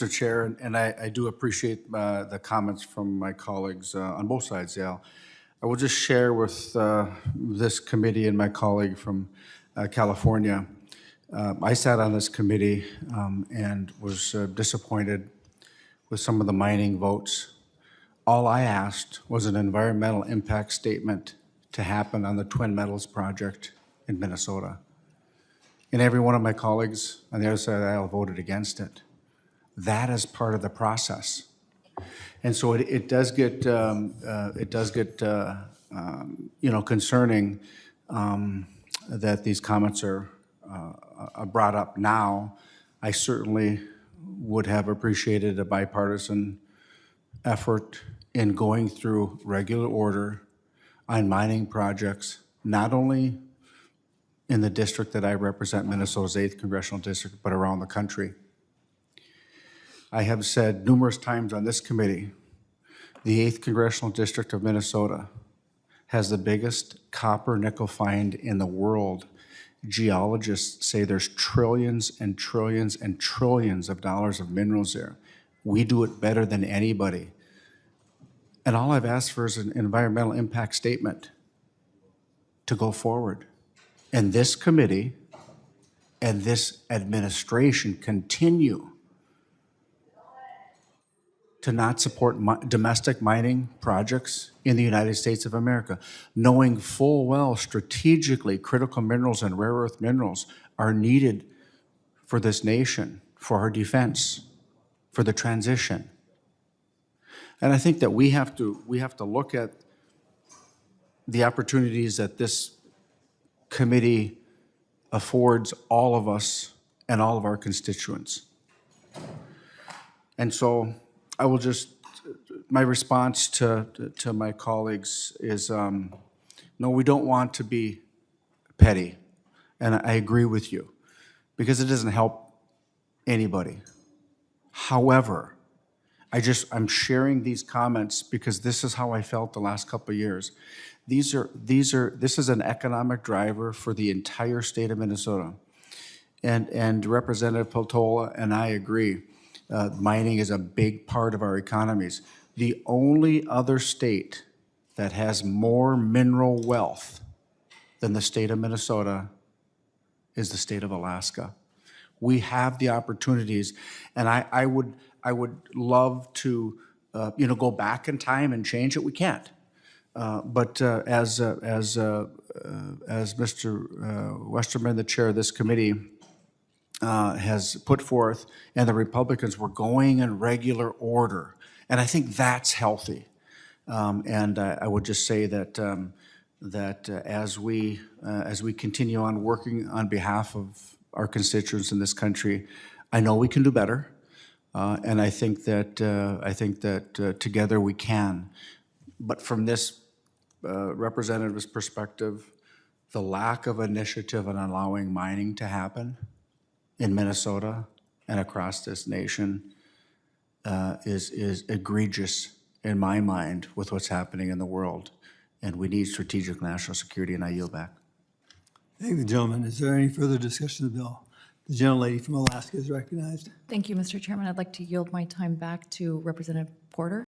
Mr. Chair, and I do appreciate the comments from my colleagues on both sides, Al. I will just share with this committee and my colleague from California. I sat on this committee and was disappointed with some of the mining votes. All I asked was an environmental impact statement to happen on the Twin Metals project in Minnesota. And every one of my colleagues on the other side of the aisle voted against it. That is part of the process. And so it does get concerning that these comments are brought up now. I certainly would have appreciated a bipartisan effort in going through regular order on mining projects, not only in the district that I represent, Minnesota's 8th Congressional District, but around the country. I have said numerous times on this committee, the 8th Congressional District of Minnesota has the biggest copper nickel find in the world. Geologists say there's trillions and trillions and trillions of dollars of minerals there. We do it better than anybody. And all I've asked for is an environmental impact statement to go forward. And this committee and this administration continue to not support domestic mining projects in the United States of America, knowing full well strategically critical minerals and rare earth minerals are needed for this nation, for our defense, for the transition. And I think that we have to look at the opportunities that this committee affords all of us and all of our constituents. And so I will just, my response to my colleagues is, no, we don't want to be petty. And I agree with you, because it doesn't help anybody. However, I'm sharing these comments because this is how I felt the last couple of years. This is an economic driver for the entire state of Minnesota. And Representative Peltola and I agree. Mining is a big part of our economies. The only other state that has more mineral wealth than the state of Minnesota is the state of Alaska. We have the opportunities, and I would love to go back in time and change it. We can't. But as Mr. Westerman, the chair of this committee, has put forth, and the Republicans were going in regular order. And I think that's healthy. And I would just say that as we continue on working on behalf of our constituents in this country, I know we can do better. And I think that together we can. But from this representative's perspective, the lack of initiative in allowing mining to happen in Minnesota and across this nation is egregious in my mind with what's happening in the world. And we need strategic national security, and I yield back. Thank the gentleman. Is there any further discussion of the bill? The gentlelady from Alaska is recognized. Thank you, Mr. Chairman. I'd like to yield my time back to Representative Porter.